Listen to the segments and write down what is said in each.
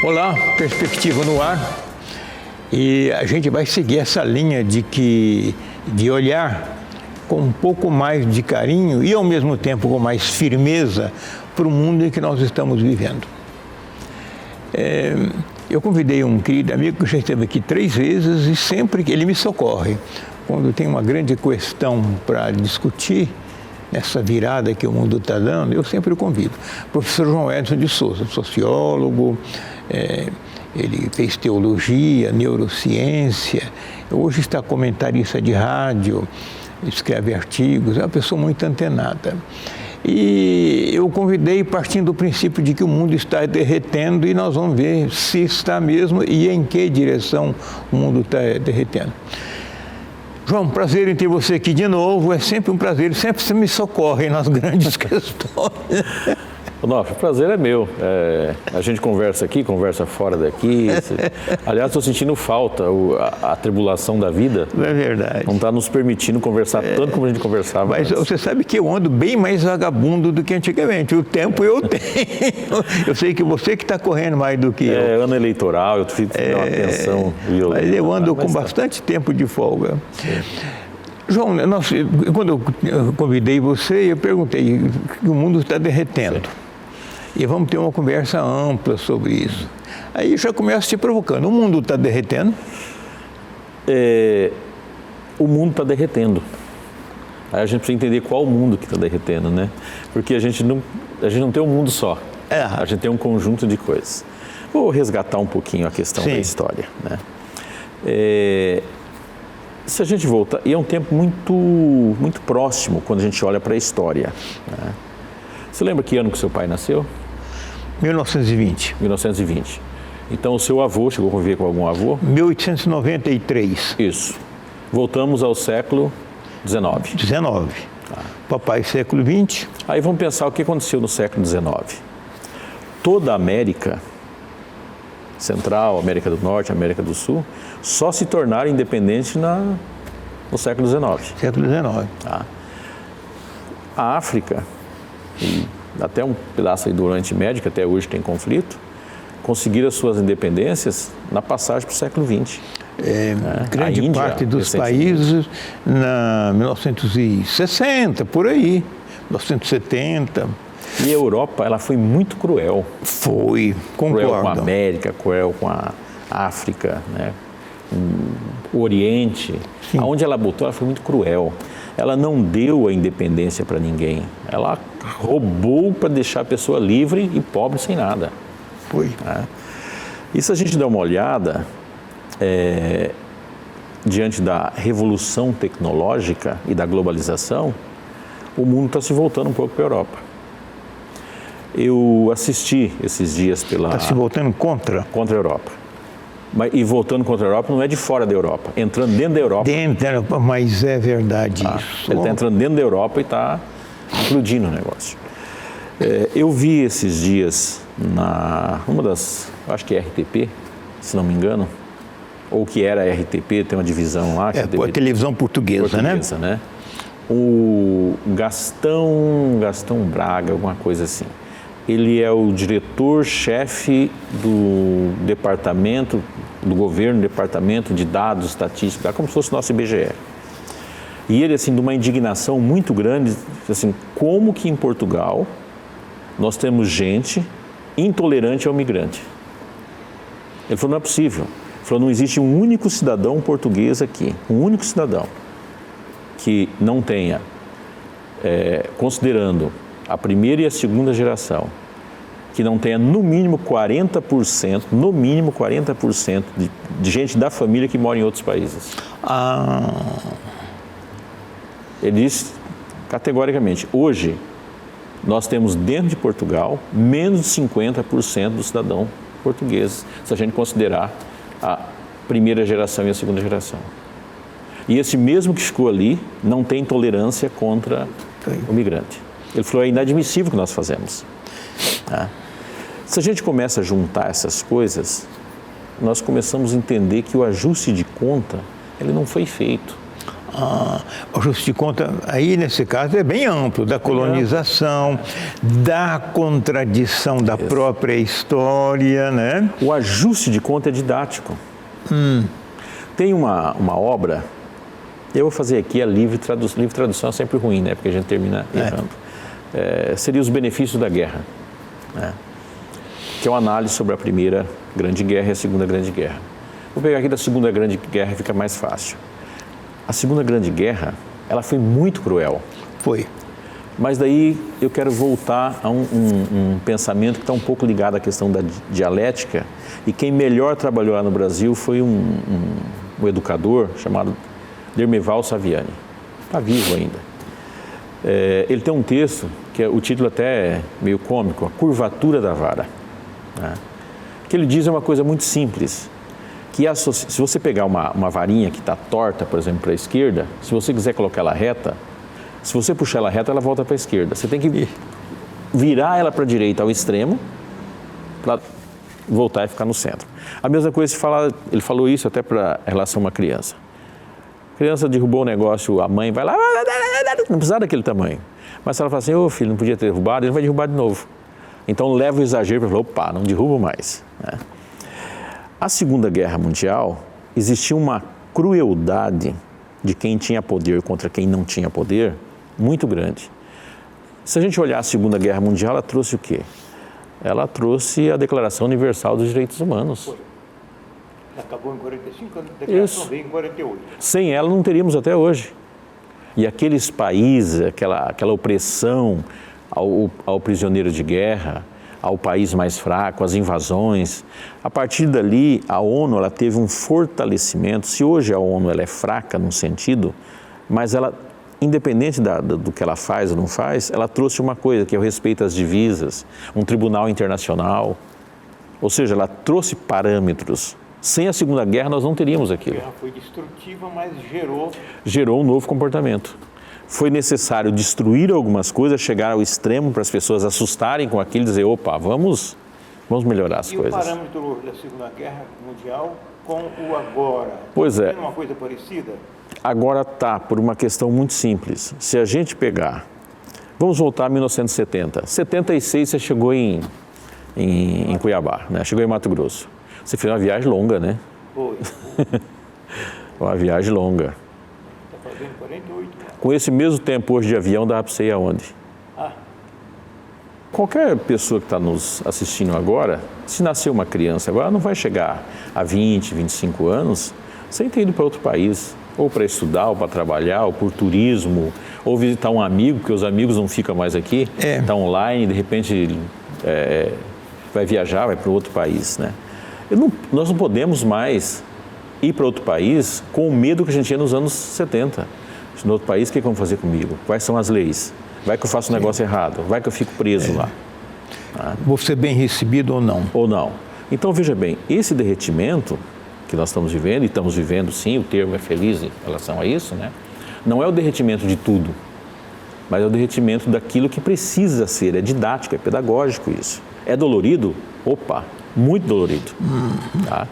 Olá, Perspectiva no ar. E a gente vai seguir essa linha de olhar com um pouco mais de carinho e, ao mesmo tempo, com mais firmeza para o mundo em que nós estamos vivendo. Eu convidei um querido amigo que já esteve aqui 3 vezes e sempre que ele me socorre. Quando tem uma grande questão para discutir, nessa virada que o mundo está dando, eu sempre o convido. Professor João Edson de Souza, sociólogo, ele fez teologia, neurociência, hoje está comentarista de rádio, escreve artigos, é uma pessoa muito antenada. E eu convidei partindo do princípio de que o mundo está derretendo e nós vamos ver se está mesmo e em que direção o mundo está derretendo. João, prazer em ter você aqui de novo, é sempre um prazer, sempre você me socorre nas grandes questões. Onofre, o prazer é meu. A gente conversa aqui, conversa fora daqui. Aliás, estou sentindo falta, a tribulação da vida. É verdade. Não está nos permitindo conversar tanto como a gente conversava. Mas antes. Você sabe que eu ando bem mais vagabundo do que antigamente. O tempo eu tenho. Eu sei que você que está correndo mais do que eu. É ano eleitoral, eu fiz uma atenção violenta. Mas eu ando com bastante tempo de folga. Sim. João, quando eu convidei você, eu perguntei que o mundo está derretendo. Sim. E vamos ter uma conversa ampla sobre isso. Aí já começa te provocando. O mundo está derretendo? O mundo está derretendo. Aí a gente precisa entender qual o mundo que está derretendo, né? Porque a gente não tem um mundo só. A gente tem um conjunto de coisas. Vou resgatar um pouquinho a questão da história, né? Se a gente voltar, e é um tempo muito próximo quando a gente olha para a história, né? Você lembra que ano que seu pai nasceu? 1920. 1920. Então, o seu avô, chegou a conviver com algum avô? 1893. Isso. Voltamos ao século XIX. 19. Papai, século XX. Aí vamos pensar o que aconteceu no século XIX. Toda a América Central, América do Norte, América do Sul, só se tornaram independentes no século XIX. Século XIX. A África, e até um pedaço aí do Oriente Médio, que até hoje tem conflito, conseguiram as suas independências na passagem para o século XX. Grande parte dos países na 1960, por aí, 1970. E a Europa, ela foi muito cruel. Foi, concordo. Cruel com a América, cruel com a África, né? O Oriente. Sim. Aonde ela botou, ela foi muito cruel. Ela não deu a independência para ninguém. Ela roubou para deixar a pessoa livre e pobre sem nada. Foi. E se a gente der uma olhada, diante da revolução tecnológica e da globalização, o mundo está se voltando um pouco para a Europa. Eu assisti esses dias pela... Está se voltando contra? Contra a Europa. E voltando contra a Europa não é de fora da Europa, entrando dentro da Europa. Dentro da Europa, mas é verdade isso. Ele está entrando dentro da Europa e está explodindo o negócio. Eu vi esses dias uma das, acho que é RTP, se não me engano, ou que era RTP, tem uma divisão lá. A televisão portuguesa, né? O Gastão Braga, alguma coisa assim. Ele é o diretor-chefe do departamento do governo, departamento de dados estatísticos, como se fosse o nosso IBGE. E ele, assim, de uma indignação muito grande, assim, como que em Portugal nós temos gente intolerante ao migrante? Ele falou, não é possível. Ele falou, não existe um único cidadão português aqui, um único cidadão que não tenha, considerando a primeira e a segunda geração, que não tenha no mínimo 40% de gente da família que mora em outros países. Ele disse categoricamente, hoje nós temos dentro de Portugal menos de 50% do cidadão português, se a gente considerar a primeira geração e a segunda geração. E esse mesmo que ficou ali não tem tolerância contra o migrante. Ele falou, é inadmissível o que nós fazemos. Se a gente começa a juntar essas coisas, nós começamos a entender que o ajuste de conta, ele não foi feito. O ajuste de conta, aí nesse caso, é bem amplo, da colonização, da contradição da própria história, né? O ajuste de conta é didático. Tem uma obra, eu vou fazer aqui a livre tradução é sempre ruim, né? Porque a gente termina errando. Seria Os Benefícios da Guerra, né? Que é uma análise sobre a Primeira Grande Guerra e a Segunda Grande Guerra. Vou pegar aqui da Segunda Grande Guerra, fica mais fácil. A Segunda Grande Guerra, ela foi muito cruel. Foi. Mas daí eu quero voltar a um pensamento que está um pouco ligado à questão da dialética, e quem melhor trabalhou lá no Brasil foi um educador chamado Dermeval Saviani. Está vivo ainda. Ele tem um texto, que o título até é meio cômico, A Curvatura da Vara. Né? Que ele diz uma coisa muito simples, que se você pegar uma varinha que está torta, por exemplo, para a esquerda, se você quiser colocar ela reta, se você puxar ela reta, ela volta para a esquerda. Você tem que virar ela para a direita ao extremo, para voltar e ficar no centro. A mesma coisa, ele falou isso até para relação a uma criança. A criança derrubou o negócio, a mãe vai lá, não precisava daquele tamanho. Mas se ela fala assim, ô filho, não podia ter derrubado, ele vai derrubar de novo. Então leva o exagero para falar, opa, não derrubo mais. Né? A Segunda Guerra Mundial, existia uma crueldade de quem tinha poder contra quem não tinha poder muito grande. Se a gente olhar a Segunda Guerra Mundial, ela trouxe o quê? Ela trouxe a Declaração Universal dos Direitos Humanos. Foi. Acabou em 45, a declaração veio em 48. Sem ela não teríamos até hoje. E aqueles países, aquela opressão ao prisioneiro de guerra, ao país mais fraco, as invasões. A partir dali, a ONU ela teve um fortalecimento. Se hoje a ONU ela é fraca num sentido, mas ela, independente do que ela faz ou não faz, ela trouxe uma coisa, que é o respeito às divisas, um tribunal internacional. Ou seja, ela trouxe parâmetros. Sem a Segunda Guerra, nós não teríamos aquilo. A guerra foi destrutiva, mas Gerou um novo comportamento. Foi necessário destruir algumas coisas, chegar ao extremo para as pessoas assustarem com aquilo e dizer, opa, vamos melhorar as coisas. E o parâmetro da Segunda Guerra Mundial com o agora? Pois é. Tem uma coisa parecida? Agora está, por uma questão muito simples. Se a gente pegar, vamos voltar a 1970. 76 você chegou em Cuiabá, né? Chegou em Mato Grosso. Você fez uma viagem longa, né? Foi. Uma viagem longa. Está fazendo 48 anos. Com esse mesmo tempo hoje de avião, dá para você ir aonde? Qualquer pessoa que está nos assistindo agora, se nascer uma criança agora, não vai chegar a 20, 25 anos sem ter ido para outro país, ou para estudar, ou para trabalhar, ou por turismo, ou visitar um amigo, porque os amigos não ficam mais aqui, está online, de repente vai viajar, vai para outro país, né? Nós não podemos mais ir para outro país com o medo que a gente tinha nos anos 70. No outro país, o que vão fazer comigo? Quais são as leis? Vai que eu faço um negócio errado? Vai que eu fico preso lá? Vou ser bem recebido ou não? Ou não. Então, veja bem, esse derretimento que nós estamos vivendo, e estamos vivendo sim, o termo é feliz em relação a isso, né? Não é o derretimento de tudo, mas é o derretimento daquilo que precisa ser, é didático, é pedagógico isso. É dolorido? Opa, muito dolorido. Tá?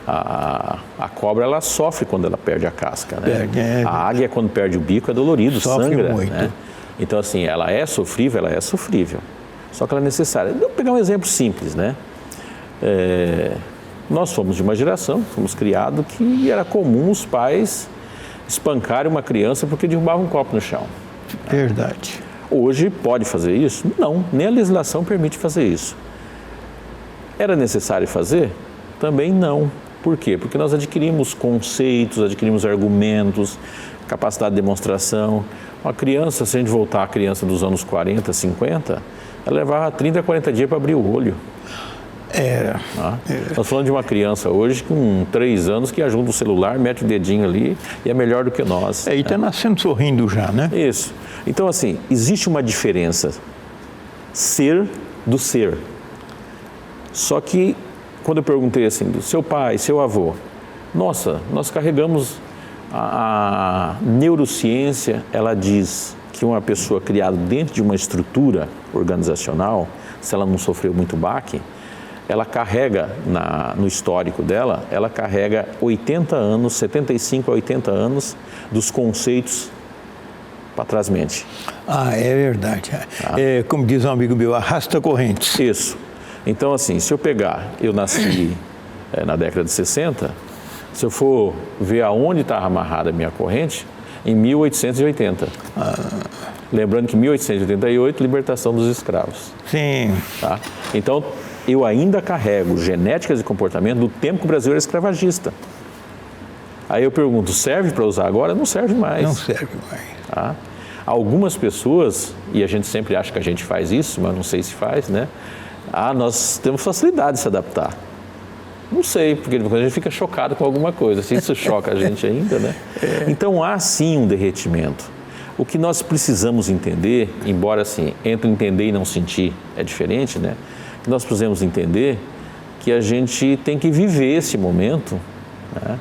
A cobra, ela sofre quando ela perde a casca, né? A águia, quando perde o bico, é dolorido, sofre sangra. Muito. Né? Então, assim, ela é sofrível, só que ela é necessária. Vou pegar um exemplo simples, né? Nós fomos de uma geração, fomos criados, que era comum os pais espancarem uma criança porque derrubavam um copo no chão. Verdade. Hoje pode fazer isso? Não, nem a legislação permite fazer isso. Era necessário fazer? Também não. Por quê? Porque nós adquirimos conceitos, adquirimos argumentos, capacidade de demonstração. Uma criança, se a gente voltar à criança dos anos 40, 50, ela levava 30, 40 dias para abrir o olho. Nós falando de uma criança hoje com 3 anos que ajuda o celular, mete o dedinho ali e é melhor do que nós. E está nascendo sorrindo já, né? Isso. Então, assim, existe uma diferença ser do ser. Só que, quando eu perguntei assim, do seu pai, seu avô, nossa, nós carregamos a neurociência, ela diz que uma pessoa criada dentro de uma estrutura organizacional, se ela não sofreu muito baque, ela carrega, no histórico dela, ela carrega 80 anos, 75 a 80 anos dos conceitos para trás mente. Ah, é verdade. É, como diz um amigo meu, arrasta correntes. Isso. Então, assim, se eu pegar, eu nasci na década de 60, se eu for ver aonde está amarrada a minha corrente, em 1880. Lembrando que 1888, libertação dos escravos. Sim. Tá? Então, eu ainda carrego genéticas e comportamento do tempo que o Brasil era escravagista. Aí eu pergunto, serve para usar agora? Não serve mais. Não serve mais. Tá? Algumas pessoas, e a gente sempre acha que a gente faz isso, mas não sei se faz, né? Nós temos facilidade de se adaptar. Não sei, porque a gente fica chocado com alguma coisa, se isso choca a gente ainda, né? Então há sim um derretimento. O que nós precisamos entender, embora assim, entre entender e não sentir é diferente, né? Nós precisamos entender que a gente tem que viver esse momento, né?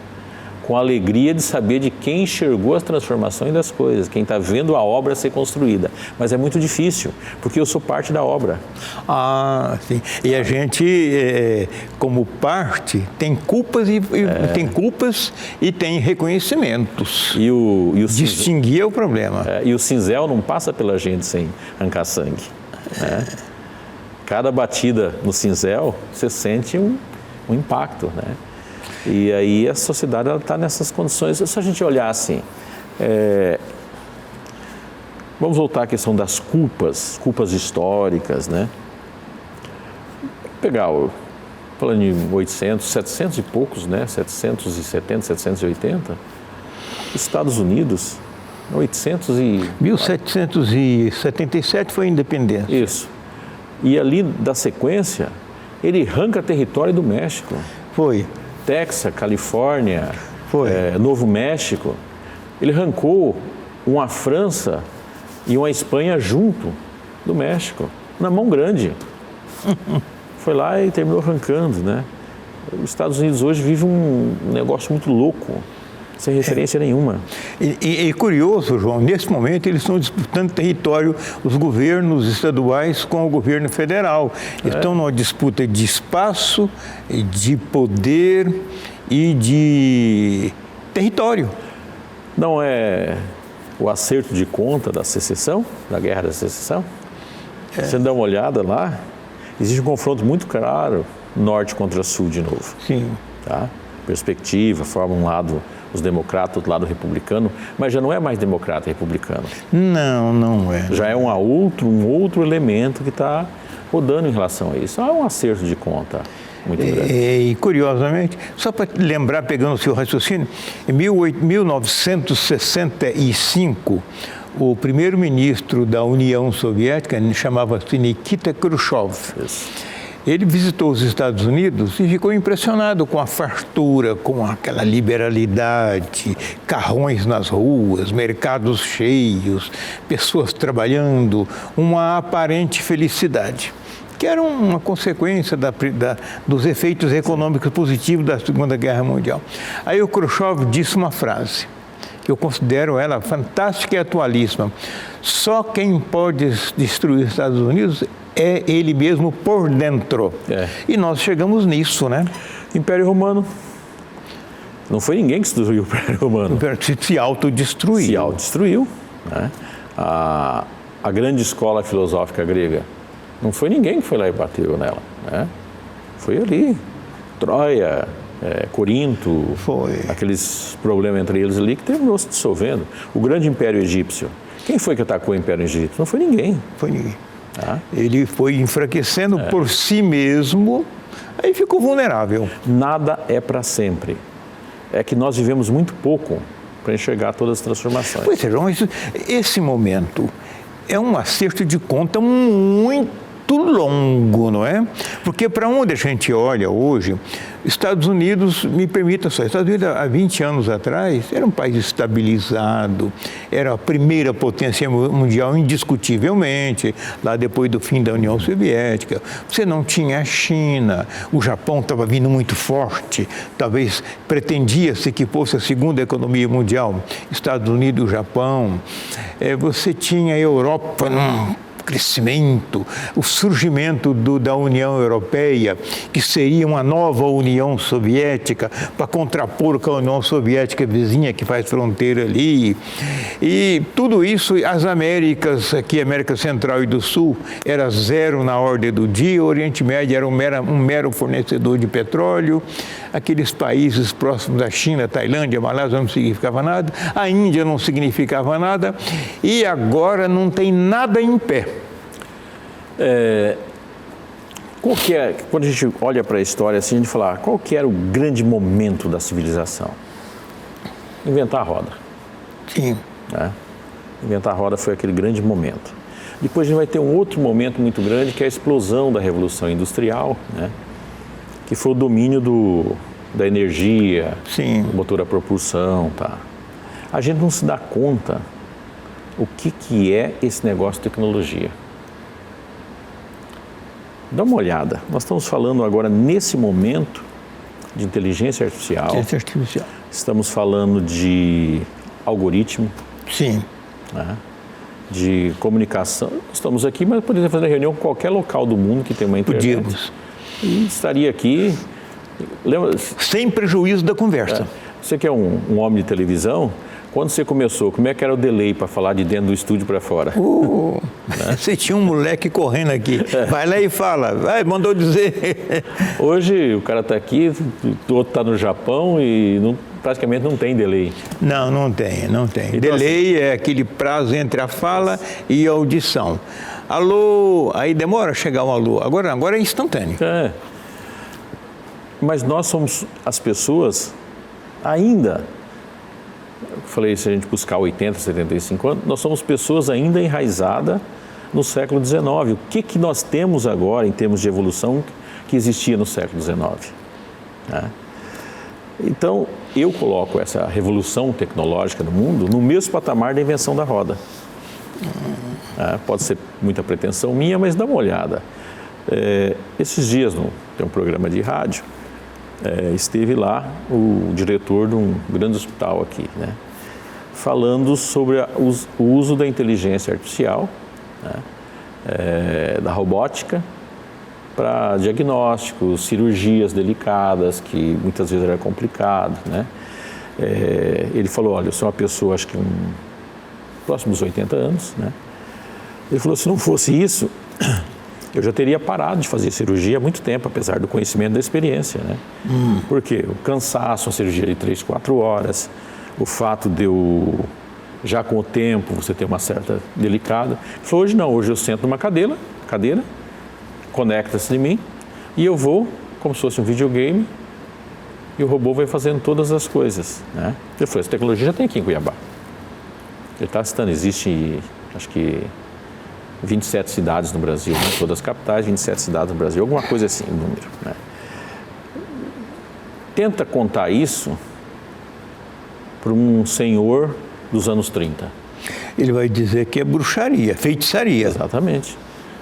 Com a alegria de saber de quem enxergou as transformações das coisas, quem está vendo a obra ser construída. Mas é muito difícil, porque eu sou parte da obra. Ah, sim. E a gente, como parte, tem culpas e tem reconhecimentos. E o distinguir é o problema. E o cinzel não passa pela gente sem arrancar sangue. Né? Cada batida no cinzel, você sente um impacto, né? E aí a sociedade está nessas condições. Se a gente olhar assim, vamos voltar à questão das culpas históricas, né? Pegar, falando em 800, 700 e poucos, né? 770, 780, Estados Unidos, 1777 foi a independência. Isso. E ali da sequência, ele arranca território do México. Foi. Texas, Califórnia, Foi. Novo México, ele arrancou uma França e uma Espanha junto do México, na mão grande. Foi lá e terminou arrancando, né? Os Estados Unidos hoje vive um negócio muito louco, sem referência nenhuma. E curioso, João, nesse momento eles estão disputando território, os governos estaduais com o governo federal. Estão numa disputa de espaço, de poder e de território. Não é o acerto de conta da secessão, da Guerra da Secessão? Você dá uma olhada lá, existe um confronto muito claro, norte contra sul de novo. Sim. Tá? Perspectiva, forma um lado os democratas, do lado republicano, mas já não é mais democrata e republicano. Não é. Já é um outro elemento que está rodando em relação a isso. Há um acerto de conta muito grande. E curiosamente, só para lembrar, pegando o seu raciocínio, em 1965, o primeiro-ministro da União Soviética, chamava-se Nikita Khrushchev. Isso. Ele visitou os Estados Unidos e ficou impressionado com a fartura, com aquela liberalidade, carrões nas ruas, mercados cheios, pessoas trabalhando, uma aparente felicidade, que era uma consequência dos efeitos econômicos positivos da Segunda Guerra Mundial. Aí o Khrushchev disse uma frase, que eu considero ela fantástica e atualíssima: só quem pode destruir os Estados Unidos é ele mesmo por dentro. E nós chegamos nisso, né? Império Romano. Não foi ninguém que destruiu o Império Romano. Se autodestruiu. Se autodestruiu. Né? A grande escola filosófica grega, não foi ninguém que foi lá e bateu nela. Né? Foi ali. Troia, Corinto, aqueles problemas entre eles ali que terminou se dissolvendo. O grande Império Egípcio. Quem foi que atacou o Império Egípcio? Não foi ninguém. Foi ninguém. Ele foi enfraquecendo por si mesmo, aí ficou vulnerável. Nada é para sempre. É que nós vivemos muito pouco para enxergar todas as transformações. Pois é, João, esse momento é um acerto de conta muito longo, não é? Porque para onde a gente olha hoje, Estados Unidos, me permita só, Estados Unidos há 20 anos atrás era um país estabilizado, era a primeira potência mundial indiscutivelmente, lá depois do fim da União Soviética. Você não tinha a China, o Japão estava vindo muito forte, talvez pretendia-se que fosse a segunda economia mundial, Estados Unidos e o Japão. Você tinha a Europa crescimento, o surgimento da União Europeia, que seria uma nova União Soviética, para contrapor com a União Soviética vizinha que faz fronteira ali. E tudo isso, as Américas, aqui América Central e do Sul, era zero na ordem do dia, o Oriente Médio era um mero fornecedor de petróleo, aqueles países próximos da China, Tailândia, Malásia não significava nada, a Índia não significava nada, e agora não tem nada em pé. Qual que é, quando a gente olha para a história assim, a gente fala, qual que era o grande momento da civilização? Inventar a roda. Sim. Né? Inventar a roda foi aquele grande momento. Depois a gente vai ter um outro momento muito grande, que é a explosão da Revolução Industrial, né? Que foi o domínio da energia, Sim. do motor a propulsão. Tá? A gente não se dá conta o que é esse negócio de tecnologia. Dá uma olhada. Nós estamos falando agora, nesse momento, de inteligência artificial. Inteligência artificial. Estamos falando de algoritmo. Sim. Né? De comunicação. Estamos aqui, mas poderíamos fazer reunião com qualquer local do mundo que tem uma internet. Podíamos. E estaria aqui... Lembra? Sem prejuízo da conversa. Você que é um homem de televisão, quando você começou, como é que era o delay para falar de dentro do estúdio para fora? Né? Você tinha um moleque correndo aqui, vai lá e fala, mandou dizer. Hoje o cara está aqui, o outro está no Japão e praticamente não tem delay. Não tem. Então, delay é aquele prazo entre a fala e a audição. Alô, aí demora a chegar um alô, agora é instantâneo. Mas nós somos as pessoas ainda... Falei, se a gente buscar 80, 75 anos, nós somos pessoas ainda enraizadas no século XIX. O que nós temos agora em termos de evolução que existia no século XIX? Né? Então, eu coloco essa revolução tecnológica no mundo no mesmo patamar da invenção da roda. Pode ser muita pretensão minha, mas dá uma olhada. Esses dias, tem um programa de rádio, esteve lá o diretor de um grande hospital aqui, né, falando sobre o uso da inteligência artificial, né, da robótica, para diagnósticos, cirurgias delicadas, que muitas vezes era complicado. Né. Ele falou, olha, eu sou uma pessoa, acho que próximo dos 80 anos, né. Ele falou, se não fosse isso, eu já teria parado de fazer cirurgia há muito tempo, apesar do conhecimento da experiência, né? Por quê? O cansaço, uma cirurgia de 3, 4 horas, o fato de eu, já com o tempo, você ter uma certa delicada. Ele falou, hoje não, hoje eu sento numa cadeira, conecta-se em mim, e eu vou, como se fosse um videogame, e o robô vai fazendo todas as coisas, né? Ele falou, essa tecnologia já tem aqui em Cuiabá. Ele está citando, existe, acho que 27 cidades no Brasil, né? Todas as capitais, 27 cidades no Brasil, alguma coisa assim, o número. Né? Tenta contar isso para um senhor dos anos 30. Ele vai dizer que é bruxaria, feitiçaria. Exatamente.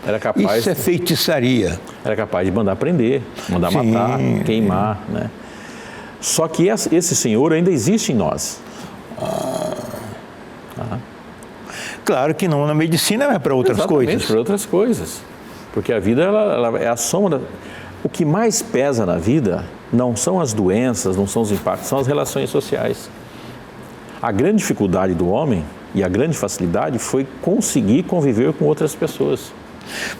Era capaz, isso é feitiçaria. Era capaz de mandar prender, mandar matar, queimar. Né? Só que esse senhor ainda existe em nós. Claro que não na medicina, mas para outras coisas. Para outras coisas. Porque a vida ela é a soma O que mais pesa na vida não são as doenças, não são os impactos, são as relações sociais. A grande dificuldade do homem e a grande facilidade foi conseguir conviver com outras pessoas.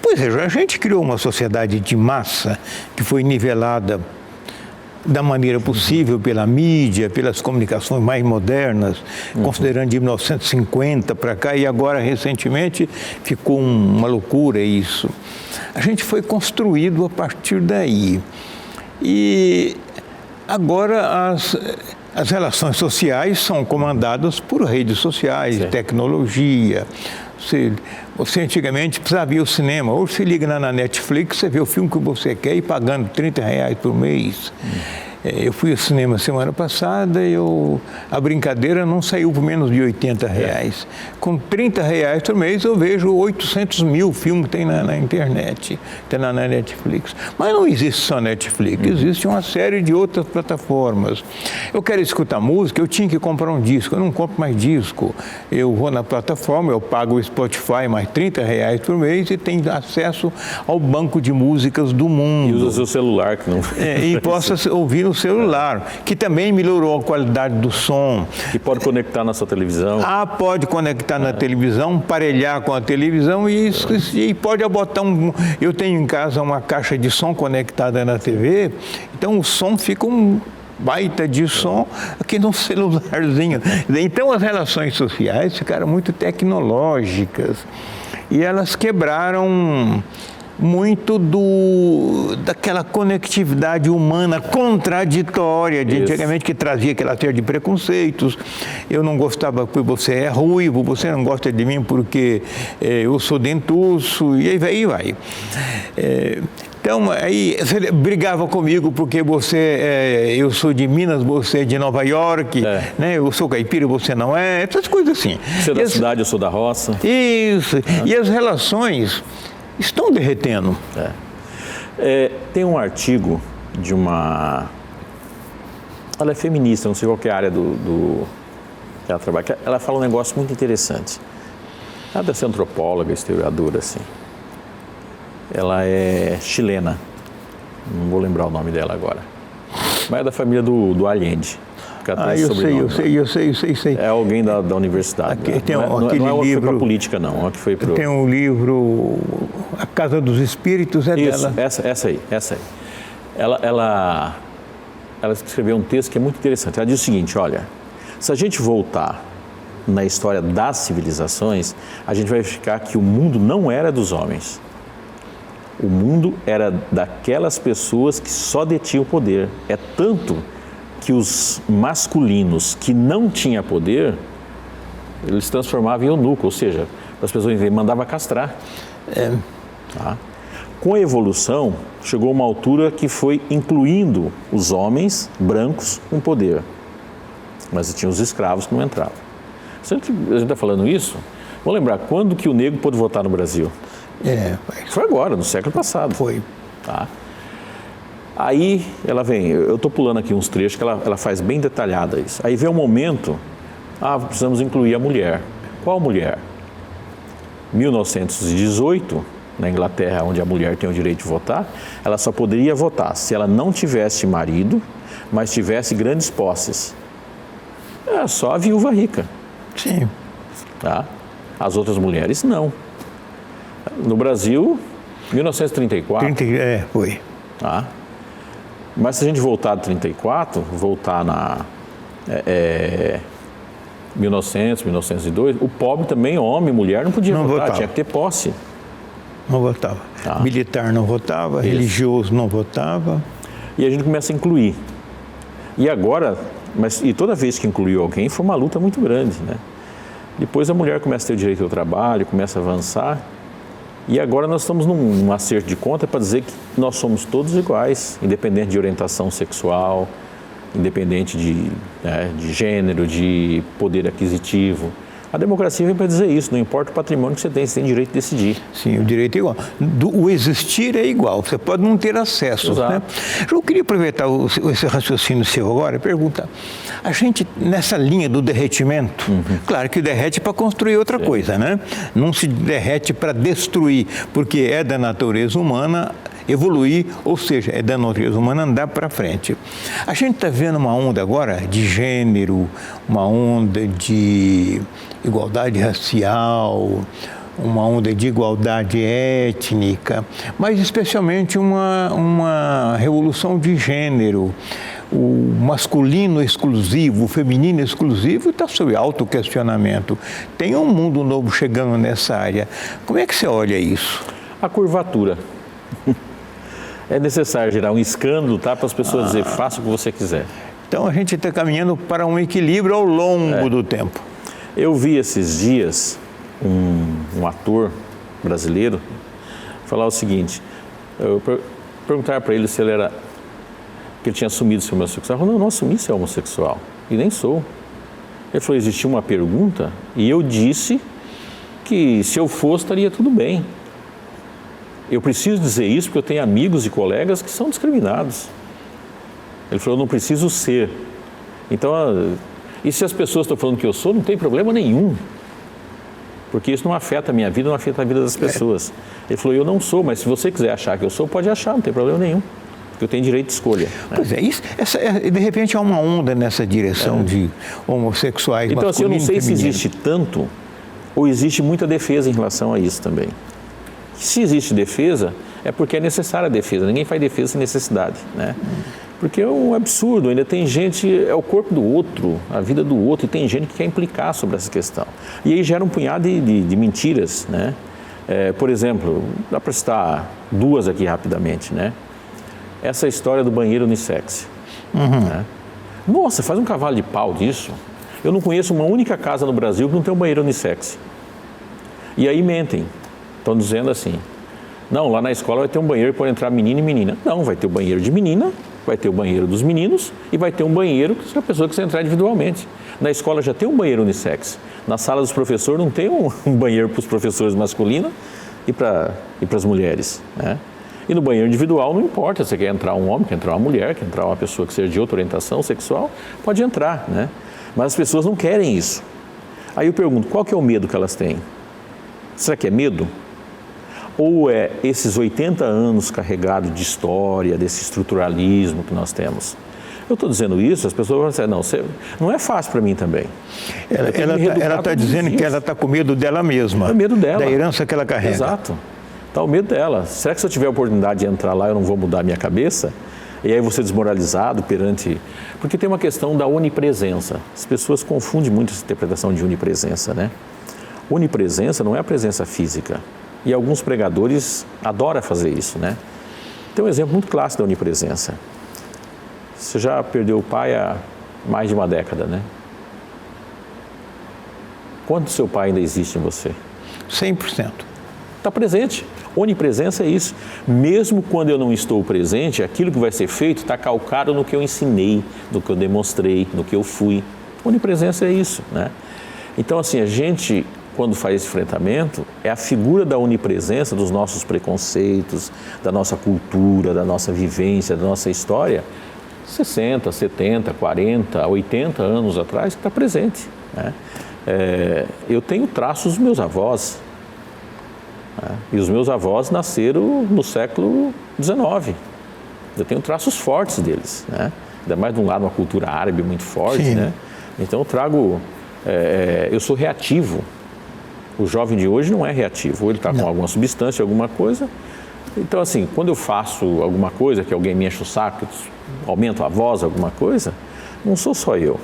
Pois é, a gente criou uma sociedade de massa que foi nivelada da maneira possível pela mídia, pelas comunicações mais modernas, considerando de 1950 para cá, e agora, recentemente, ficou uma loucura isso. A gente foi construído a partir daí. E agora as relações sociais são comandadas por redes sociais, tecnologia. Você antigamente precisava ver o cinema. Hoje você liga na Netflix, você vê o filme que você quer e pagando R$30 por mês. Eu fui ao cinema semana passada e a brincadeira não saiu por menos de R$80. Com R$30 por mês eu vejo 800 mil filmes que tem na internet, tem na Netflix. Mas não existe só Netflix, existe uma série de outras plataformas. Eu quero escutar música, eu tinha que comprar um disco, eu não compro mais disco. Eu vou na plataforma, eu pago o Spotify mais R$30 por mês e tenho acesso ao banco de músicas do mundo. E usa o seu celular, que não... E possa ouvir no celular, que também melhorou a qualidade do som. E pode conectar na sua televisão. Pode conectar na televisão, parelhar com a televisão e pode botar Eu tenho em casa uma caixa de som conectada na TV, então o som fica um baita de som aqui no celularzinho. Então as relações sociais ficaram muito tecnológicas e elas quebraram muito daquela conectividade humana contraditória de antigamente, que trazia aquela série de preconceitos. Eu não gostava porque você é ruivo, você não gosta de mim porque eu sou dentuço, e aí vai. Então, aí você brigava comigo porque eu sou de Minas, você é de Nova York, né? Eu sou caipira, você não é, essas coisas assim. Você é da cidade, eu sou da roça. Isso, e as relações estão derretendo. Tem um artigo de uma... Ela é feminista, não sei qual que é a área que ela trabalha. Ela fala um negócio muito interessante. Ela deve ser antropóloga, historiadora, assim. Ela é chilena. Não vou lembrar o nome dela agora. Mas é da família do Allende. Eu sei. É alguém da universidade. Tem não é uma que foi para a política, não. Que foi pro... Tem um livro, A Casa dos Espíritos, Isso, dela. Essa aí. Ela escreveu um texto que é muito interessante. Ela diz o seguinte, olha, se a gente voltar na história das civilizações, a gente vai verificar que o mundo não era dos homens. O mundo era daquelas pessoas que só detinham poder. É tanto que os masculinos que não tinham poder, eles se transformavam em eunuco, ou seja, as pessoas mandavam castrar. Tá? Com a evolução, chegou uma altura que foi incluindo os homens brancos com poder, mas tinha os escravos que não entravam. Se a gente está falando isso, vamos lembrar, quando que o negro pôde votar no Brasil? Foi agora, no século passado. Foi. Tá? Aí ela vem, eu estou pulando aqui uns trechos que ela faz bem detalhada isso. Aí vem um momento, precisamos incluir a mulher. Qual mulher? 1918, na Inglaterra, onde a mulher tem o direito de votar, ela só poderia votar se ela não tivesse marido, mas tivesse grandes posses. É só a viúva rica. Sim. Tá? As outras mulheres, não. No Brasil, 1934. Foi. Tá? Mas se a gente voltar de 34, voltar na 1900, 1902, o pobre também, homem, mulher, não podia votar, votava. Tinha que ter posse. Não votava. Tá. Militar não votava, religioso não votava. E a gente começa a incluir. E agora, e toda vez que incluiu alguém, foi uma luta muito grande, né? Depois a mulher começa a ter o direito ao trabalho, começa a avançar. E agora nós estamos num acerto de conta para dizer que nós somos todos iguais, independente de orientação sexual, independente de gênero, de poder aquisitivo. A democracia vem para dizer isso, não importa o patrimônio que você tem direito de decidir. Sim, o direito é igual. O existir é igual, você pode não ter acesso. Né? Eu queria aproveitar esse raciocínio seu agora e perguntar. A gente, nessa linha do derretimento, claro que derrete para construir outra coisa, né? Não se derrete para destruir, porque é da natureza humana evoluir, ou seja, é da natureza humana andar para frente. A gente está vendo uma onda agora de gênero, uma onda de igualdade racial, uma onda de igualdade étnica, mas especialmente uma revolução de gênero. O masculino exclusivo, o feminino exclusivo está sob autoquestionamento. Tem um mundo novo chegando nessa área. Como é que você olha isso? A curvatura. É necessário gerar um escândalo, tá? Para as pessoas dizer, faça o que você quiser. Então a gente está caminhando para um equilíbrio ao longo do tempo. Eu vi esses dias um ator brasileiro falar o seguinte, perguntaram para ele se ele era que ele tinha assumido ser homossexual. Eu falei, não assumi ser homossexual, e nem sou. Ele falou, existia uma pergunta, e eu disse que se eu fosse, estaria tudo bem. Eu preciso dizer isso porque eu tenho amigos e colegas que são discriminados. Ele falou, eu não preciso ser. Então, e se as pessoas estão falando que eu sou, não tem problema nenhum. Porque isso não afeta a minha vida, não afeta a vida das pessoas. Ele falou, eu não sou, mas se você quiser achar que eu sou, pode achar, não tem problema nenhum. Porque eu tenho direito de escolha. Pois é, isso, de repente há uma onda nessa direção de homossexuais então, assim, eu não sei se existe feminino. tanto ou existe muita defesa em relação a isso também. Se existe defesa, é porque é necessária a defesa. Ninguém faz defesa sem necessidade, né? Porque é um absurdo, ainda tem gente, é o corpo do outro, a vida do outro, e tem gente que quer implicar sobre essa questão. E aí gera um punhado de mentiras, né? Por exemplo, dá para citar duas aqui rapidamente, né? Essa história do banheiro unissex. Né? Nossa, faz um cavalo de pau disso. Eu não conheço uma única casa no Brasil que não tem um banheiro unissex. E aí mentem. Estão dizendo assim, não, lá na escola vai ter um banheiro que pode entrar menino e menina. Não, vai ter o banheiro de menina, vai ter o banheiro dos meninos e vai ter um banheiro que a pessoa quiser entrar individualmente. Na escola já tem um banheiro unissex. Na sala dos professores não tem um banheiro para os professores masculinos e para as mulheres, né? E no banheiro individual não importa, se quer entrar um homem, quer entrar uma mulher, quer entrar uma pessoa que seja de outra orientação sexual, pode entrar, né? Mas as pessoas não querem isso. Aí eu pergunto, qual que é o medo que elas têm? Será que é medo? Ou é esses 80 anos carregados de história, desse estruturalismo que nós temos? Eu estou dizendo isso, as pessoas vão dizer, não, não é fácil para mim também. Ela está dizendo que ela está com medo dela mesma. É medo dela. Da herança que ela carrega. Exato. Está o medo dela. Será que se eu tiver a oportunidade de entrar lá, eu não vou mudar a minha cabeça? E aí você desmoralizado perante... Porque tem uma questão da onipresença. As pessoas confundem muito essa interpretação de onipresença, né? Onipresença não é a presença física. E alguns pregadores adoram fazer isso, né? Tem um exemplo muito clássico da onipresença. Você já perdeu o pai há mais de uma década, né? Quanto seu pai ainda existe em você? 100%. Está presente. Onipresença é isso. Mesmo quando eu não estou presente, aquilo que vai ser feito está calcado no que eu ensinei, no que eu demonstrei, no que eu fui. Onipresença é isso, né? Então, assim, a gente, quando faz esse enfrentamento, é a figura da onipresença dos nossos preconceitos, da nossa cultura, da nossa vivência, da nossa história, 60, 70, 40, 80 anos atrás, que está presente, né? Eu tenho traços dos meus avós, né? E os meus avós nasceram no século XIX. Eu tenho traços fortes deles, né? Ainda mais de um lado uma cultura árabe muito forte, né? Então eu trago, eu sou reativo. O jovem de hoje não é reativo, ou ele está com alguma substância, alguma coisa. Então, assim, quando eu faço alguma coisa, que alguém me enche o saco, aumento a voz, alguma coisa, não sou só eu.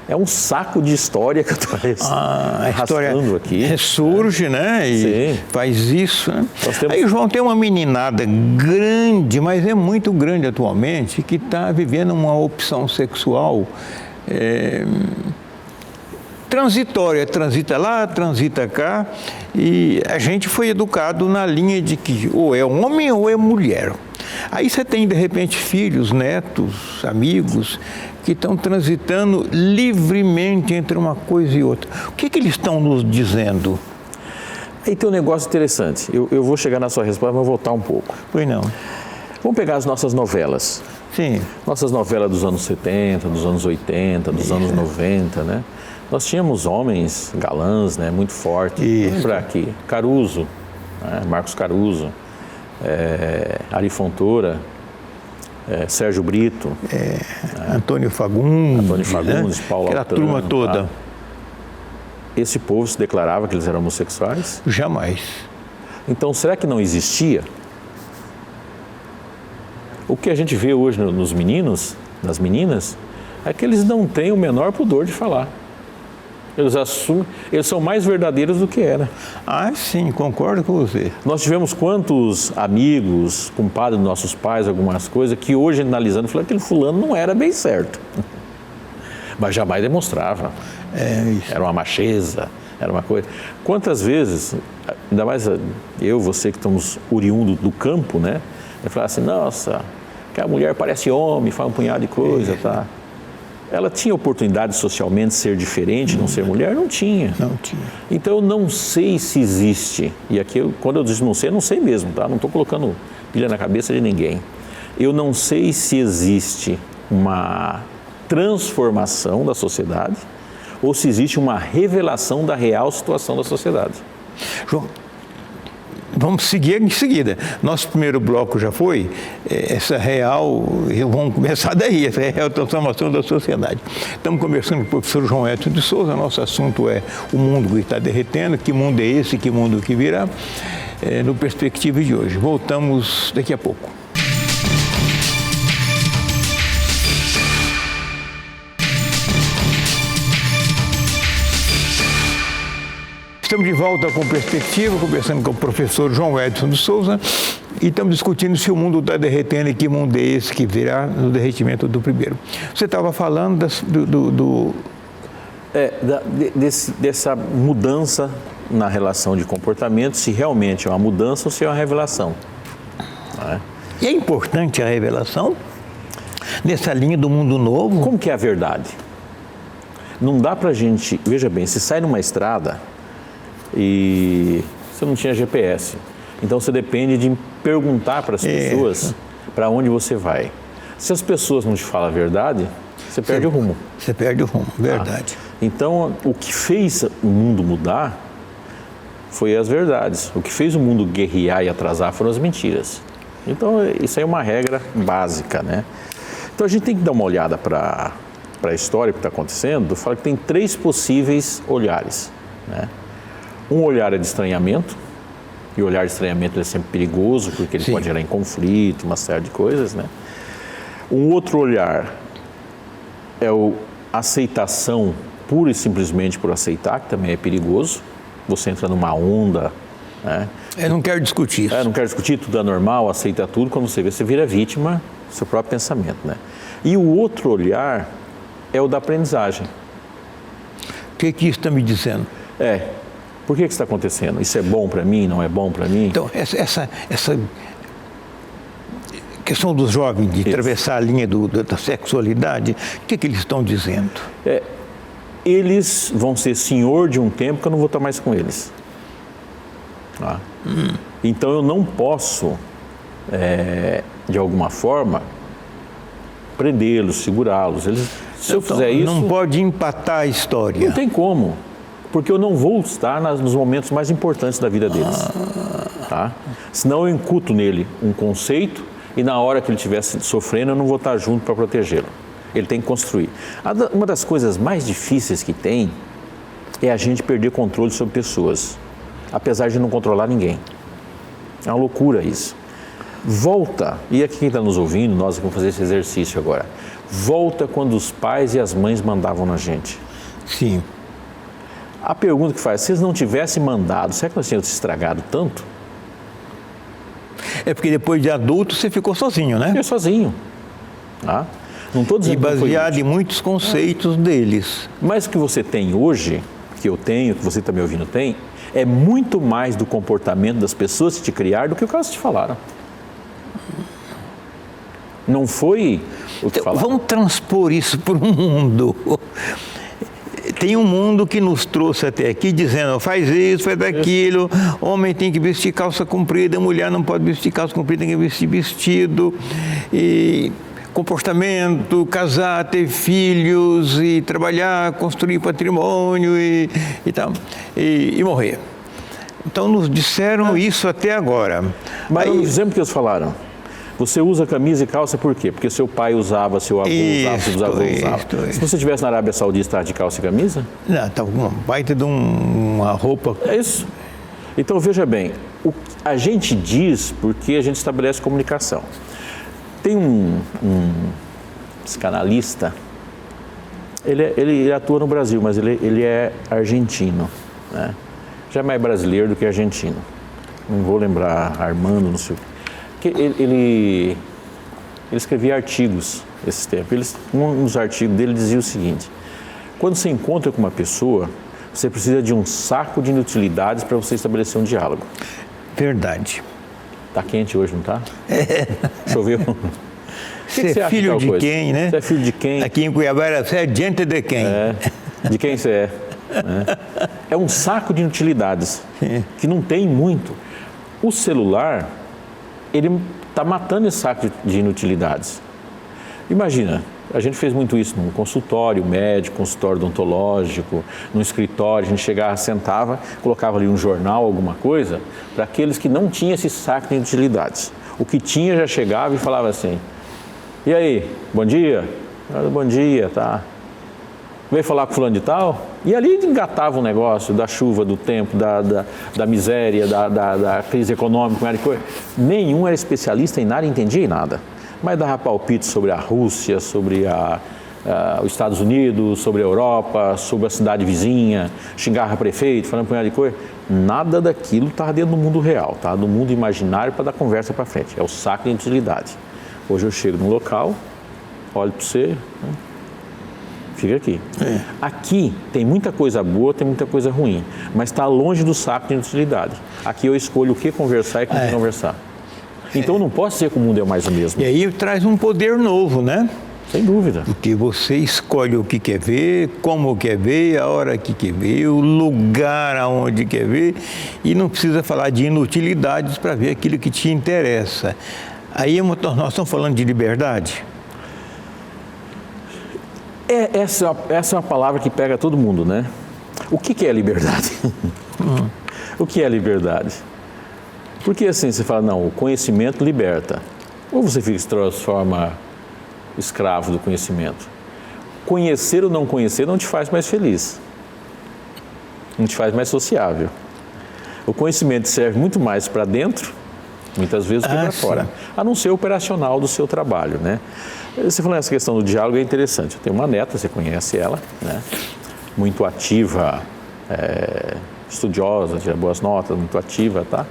É um saco de história que eu estou arrastando aqui. Ressurge, né? E faz isso, né? Aí, João, tem uma meninada grande, mas é muito grande atualmente, que está vivendo uma opção sexual transitória, transita lá, transita cá, e a gente foi educado na linha de que ou é homem ou é mulher. Aí você tem, de repente, filhos, netos, amigos, que estão transitando livremente entre uma coisa e outra. O que eles estão nos dizendo? Aí tem um negócio interessante. Eu vou chegar na sua resposta, mas vou voltar um pouco. Pois não. Vamos pegar as nossas novelas. Sim. Nossas novelas dos anos 70, dos anos 80, dos anos 90, né? Nós tínhamos homens galãs, né, muito fortes. Lembra aqui, Caruso, né, Marcos Caruso, Ari Fontoura, Sérgio Brito. Antônio Fagundes, né? Paulo aquela Altran, turma toda. Tá? Esse povo se declarava que eles eram homossexuais? Jamais. Então, será que não existia? O que a gente vê hoje nos meninos, nas meninas, é que eles não têm o menor pudor de falar. Eles assumem, eles são mais verdadeiros do que era. Sim, concordo com você. Nós tivemos quantos amigos, compadres dos nossos pais, algumas coisas, que hoje, analisando, falaram que aquele fulano não era bem certo. Mas jamais demonstrava. Isso. Era uma macheza, era uma coisa... Quantas vezes, ainda mais eu, você que estamos oriundo do campo, né? Eu falava assim, nossa, que a mulher parece homem, faz um punhado de coisa, tá? Ela tinha oportunidade socialmente de ser diferente, não ser mulher? Não tinha. Não tinha. Então eu não sei se existe, e aqui quando eu digo não sei, eu não sei mesmo, tá? Não estou colocando pilha na cabeça de ninguém. Eu não sei se existe uma transformação da sociedade ou se existe uma revelação da real situação da sociedade. João, vamos seguir em seguida. Nosso primeiro bloco já foi essa real, vamos começar daí, essa real transformação da sociedade. Estamos conversando com o professor João Edson de Souza, nosso assunto é o mundo que está derretendo, que mundo é esse, que mundo que virá, no Perspectiva de hoje. Voltamos daqui a pouco. Estamos de volta com Perspectiva, conversando com o professor João Edson de Souza e estamos discutindo se o mundo está derretendo e que mundo é esse que virá no derretimento do primeiro. Você estava falando dessa mudança na relação de comportamento, se realmente é uma mudança ou se é uma revelação. Não é? E é importante a revelação nessa linha do mundo novo? Como que é a verdade? Não dá pra gente... Veja bem, se sai numa estrada e você não tinha GPS, então você depende de perguntar para as pessoas para onde você vai. Se as pessoas não te falam a verdade, você perde o rumo. Você perde o rumo, verdade. Então, o que fez o mundo mudar foi as verdades. O que fez o mundo guerrear e atrasar foram as mentiras. Então, isso aí é uma regra básica, né? Então, a gente tem que dar uma olhada para a história que está acontecendo. Fala que tem 3 possíveis olhares, né? Um olhar é de estranhamento, e o olhar de estranhamento é sempre perigoso, porque ele pode gerar em conflito, uma série de coisas, né? Um outro olhar é a aceitação, pura e simplesmente por aceitar, que também é perigoso. Você entra numa onda, né? Eu não quero discutir isso. Não quero discutir, tudo é normal, aceita tudo. Quando você vê, você vira vítima do seu próprio pensamento, né? E o outro olhar é o da aprendizagem. O que isso está me dizendo? Por que isso está acontecendo? Isso é bom para mim, não é bom para mim? Então, essa questão dos jovens de atravessar a linha da sexualidade, o que eles estão dizendo? Eles vão ser senhor de um tempo que eu não vou estar mais com eles. Então eu não posso, de alguma forma, prendê-los, segurá-los. Se eu fizer isso... Não pode empatar a história. Não tem como. Porque eu não vou estar nos momentos mais importantes da vida deles. Tá? Senão eu incuto nele um conceito e na hora que ele estiver sofrendo eu não vou estar junto para protegê-lo. Ele tem que construir. Uma das coisas mais difíceis que tem é a gente perder controle sobre pessoas, apesar de não controlar ninguém. É uma loucura isso. Volta, e aqui quem está nos ouvindo, nós vamos fazer esse exercício agora. Volta quando os pais e as mães mandavam na gente. Sim. A pergunta que faz, se eles não tivessem mandado, será que nós tínhamos se estragado tanto? É porque depois de adulto você ficou sozinho, né? Eu sozinho. Não estou dizendo e baseado em muitos conceitos deles. Mas o que você tem hoje, que eu tenho, que você está me ouvindo tem, é muito mais do comportamento das pessoas que te criaram do que o que elas te falaram. Não foi o que falaram. Vamos transpor isso para o mundo. Tem um mundo que nos trouxe até aqui dizendo, faz isso, faz aquilo, homem tem que vestir calça comprida, mulher não pode vestir calça comprida, tem que vestir vestido, e comportamento, casar, ter filhos, e trabalhar, construir patrimônio e tal, e morrer. Então nos disseram isso até agora. Mas não dizemos o que eles falaram. Você usa camisa e calça por quê? Porque seu pai usava, seu avô usava, seu avô usava. Se você estivesse na Arábia Saudita, estava de calça e camisa? Não, estava uma baita de uma roupa. É isso. Então, veja bem, a gente diz porque a gente estabelece comunicação. Tem um psicanalista, ele atua no Brasil, mas ele é argentino, né? Já é mais brasileiro do que argentino. Não vou lembrar, Armando, não sei o que. Ele escrevia artigos esses tempos. Um dos artigos dele dizia o seguinte: quando você encontra com uma pessoa, você precisa de um saco de inutilidades para você estabelecer um diálogo. Verdade. Está quente hoje, não está? Choveu. Você é filho de quem, né? Você é filho de quem? Aqui em Cuiabá era você é diante de quem? De quem você é. É um saco de inutilidades, que não tem muito. O celular, ele está matando esse saco de inutilidades. Imagina, a gente fez muito isso num consultório médico, consultório odontológico, num escritório, a gente chegava, sentava, colocava ali um jornal, alguma coisa, para aqueles que não tinham esse saco de inutilidades. O que tinha já chegava e falava assim, e aí, bom dia? Bom dia, tá. Veio falar com fulano de tal? E ali engatava um negócio da chuva, do tempo, da miséria, da crise econômica, nenhum era especialista em nada, entendia em nada. Mas dava palpite sobre a Rússia, sobre os Estados Unidos, sobre a Europa, sobre a cidade vizinha, xingava prefeito, falando um punhado de coisa. Nada daquilo estava dentro do mundo real, tá? Do mundo imaginário para dar conversa para frente. É o saco de utilidade. Hoje eu chego num local, olho para você, né? Fica aqui. Aqui tem muita coisa boa, tem muita coisa ruim, mas está longe do saco de utilidade. Aqui eu escolho o que conversar e com quem conversar. Então não posso dizer que o mundo é mais o mesmo. E aí traz um poder novo, né? Sem dúvida. Porque você escolhe o que quer ver, como quer ver, a hora que quer ver, o lugar aonde quer ver, e não precisa falar de inutilidades para ver aquilo que te interessa. Aí nós estamos falando de liberdade. Essa é uma palavra que pega todo mundo, né? O que é liberdade? O que é liberdade? Porque assim, você fala, não, o conhecimento liberta. Ou você se transforma escravo do conhecimento. Conhecer ou não conhecer não te faz mais feliz. Não te faz mais sociável. O conhecimento serve muito mais para dentro, muitas vezes, do que para fora. A não ser operacional do seu trabalho, né? Você falando essa questão do diálogo é interessante. Eu tenho uma neta, você conhece ela, né? Muito ativa, estudiosa, tira boas notas, muito ativa, tá?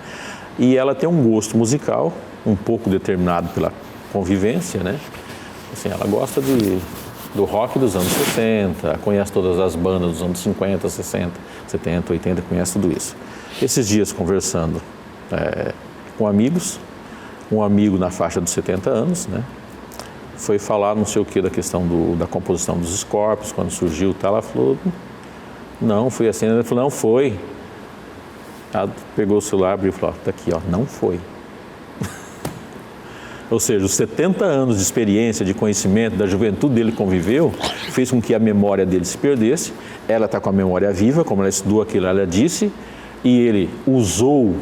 E ela tem um gosto musical, um pouco determinado pela convivência, né? Assim, ela gosta do rock dos anos 60, conhece todas as bandas dos anos 50, 60, 70, 80, conhece tudo isso. Esses dias conversando com amigos, um amigo na faixa dos 70 anos, né? Foi falar não sei o que da questão da composição dos Scorpions, quando surgiu, tá? Ela falou, não, foi assim. Ela falou, não, foi. Ela pegou o celular, abriu e falou, tá aqui, ó, não foi. Ou seja, os 70 anos de experiência, de conhecimento, da juventude dele conviveu, fez com que a memória dele se perdesse. Ela está com a memória viva, como ela estudou aquilo, ela disse, e ele usou o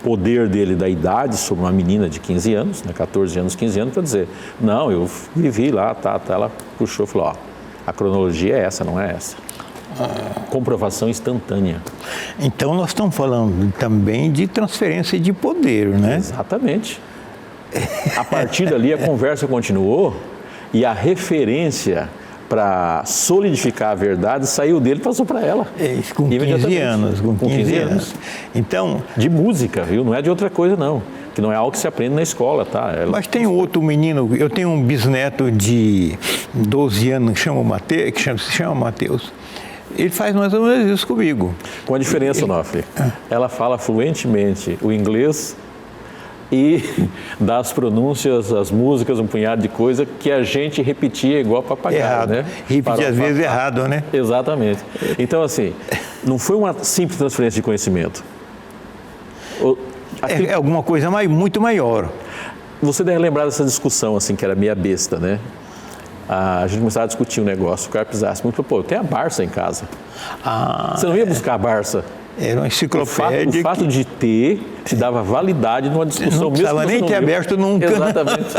poder dele da idade sobre uma menina de 15 anos, né, 14 anos, 15 anos, para dizer, não, eu vivi lá, tá. Ela puxou e falou, ó, a cronologia é essa, não é essa. Comprovação instantânea. Então nós estamos falando também de transferência de poder, né? Exatamente. A partir dali a conversa continuou e a referência para solidificar a verdade saiu dele e passou para ela. Com 15 anos. Com 15 anos. Então, de música, viu? Não é de outra coisa, não. Que não é algo que se aprende na escola, tá? Mas tem outro menino, eu tenho um bisneto de 12 anos que se chama Mateus. Ele faz mais ou menos isso comigo. Com a diferença, Onofre. Ela fala fluentemente o inglês e dá as pronúncias, as músicas, um punhado de coisa que a gente repetia igual papagaio, errado, né? Repetia às vezes errado, né? Exatamente. Então, assim, não foi uma simples transferência de conhecimento. É alguma coisa muito maior. Você deve lembrar dessa discussão, assim, que era meia besta, né? A gente começava a discutir um negócio, o cara pisasse muito, pô, eu tenho a Barça em casa. Você não ia buscar a Barça? Era uma enciclopédia. O fato de ter te dava validade numa discussão. Não precisava nem ter aberto nunca. Exatamente.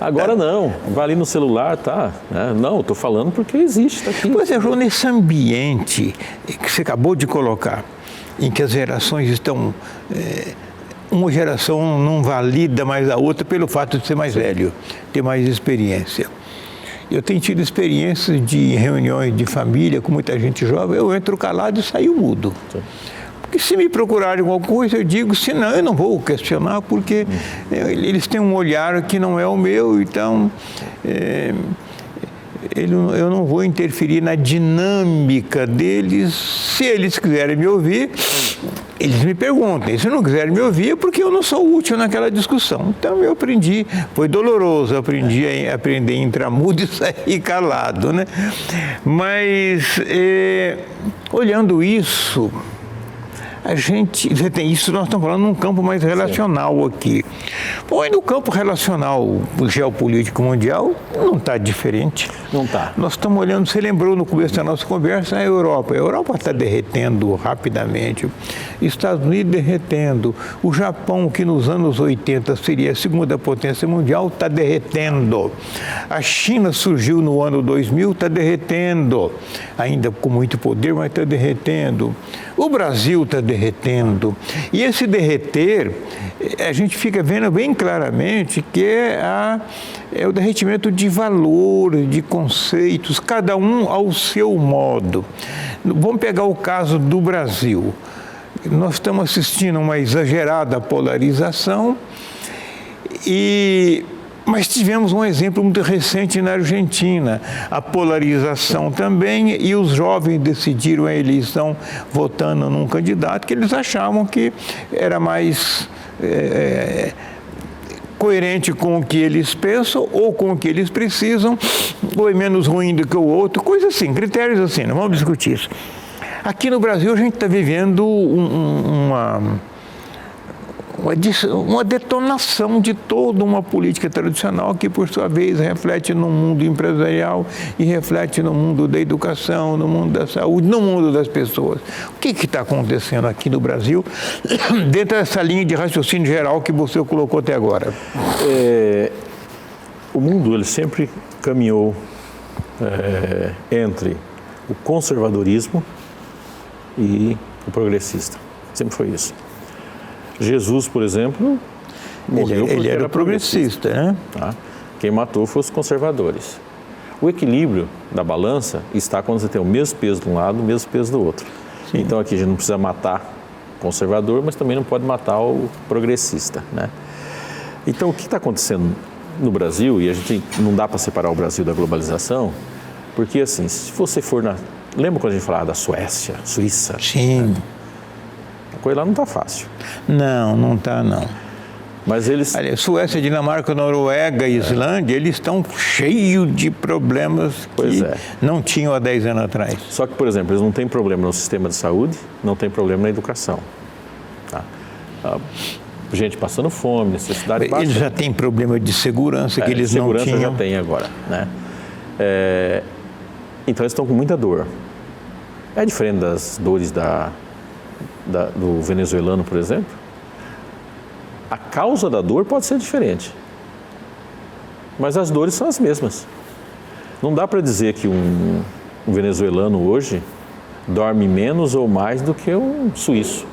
Agora não. Vai ali no celular, tá? Não, estou falando porque existe, está aqui. Pois é, João, nesse ambiente que você acabou de colocar, em que as gerações estão... uma geração não valida mais a outra pelo fato de ser mais velho, ter mais experiência. Eu tenho tido experiências de reuniões de família com muita gente jovem, eu entro calado e saio mudo. Sim. Porque se me procurarem alguma coisa, eu digo, se não, eu não vou questionar, porque eles têm um olhar que não é o meu, então eu não vou interferir na dinâmica deles. Se eles quiserem me ouvir, eles me perguntem. Se não quiserem me ouvir, é porque eu não sou útil naquela discussão. Então eu aprendi, foi doloroso, aprendi a entrar mudo e sair calado, né? Mas olhando isso, isso nós estamos falando num campo mais relacional aqui. Bom, e no campo relacional geopolítico mundial, não está diferente. Não está. Nós estamos olhando, você lembrou no começo da nossa conversa, a Europa. A Europa está derretendo rapidamente. Estados Unidos derretendo. O Japão, que nos anos 80 seria a segunda potência mundial, está derretendo. A China surgiu no ano 2000, está derretendo. Ainda com muito poder, mas está derretendo. O Brasil está derretendo. E esse derreter, a gente fica vendo bem claramente que é o derretimento de valores, de conceitos, cada um ao seu modo. Vamos pegar o caso do Brasil. Nós estamos assistindo a uma exagerada polarização, mas tivemos um exemplo muito recente na Argentina, a polarização também, e os jovens decidiram a eleição votando num candidato que eles achavam que era mais coerente com o que eles pensam ou com o que eles precisam, ou é menos ruim do que o outro, coisas assim, critérios assim, não vamos discutir isso. Aqui no Brasil a gente está vivendo uma detonação de toda uma política tradicional que, por sua vez, reflete no mundo empresarial e reflete no mundo da educação, no mundo da saúde, no mundo das pessoas. O que está acontecendo aqui no Brasil dentro dessa linha de raciocínio geral que você colocou até agora? O mundo ele sempre caminhou entre o conservadorismo e o progressista. Sempre foi isso. Jesus, por exemplo, morreu porque ele era progressista, né? Tá? Quem matou foram os conservadores. O equilíbrio da balança está quando você tem o mesmo peso de um lado e o mesmo peso do outro. Sim. Então aqui a gente não precisa matar o conservador, mas também não pode matar o progressista, né? Então o que está acontecendo no Brasil, e a gente não dá para separar o Brasil da globalização, porque assim, se você for lembra quando a gente falava da Suécia, Suíça? Sim. Né? A coisa lá não está fácil. Não está não. Mas eles... Suécia, Dinamarca, Noruega e Islândia, eles estão cheios de problemas que não tinham há 10 anos atrás. Só que, por exemplo, eles não têm problema no sistema de saúde, não tem problema na educação. Tá? Gente passando fome, necessidade básica. Eles já têm problema de segurança que eles não tinham. Segurança já tem agora, né? Então eles estão com muita dor. É diferente das dores do venezuelano, por exemplo. A causa da dor pode ser diferente, mas as dores são as mesmas. Não dá para dizer que um venezuelano hoje dorme menos ou mais do que um suíço,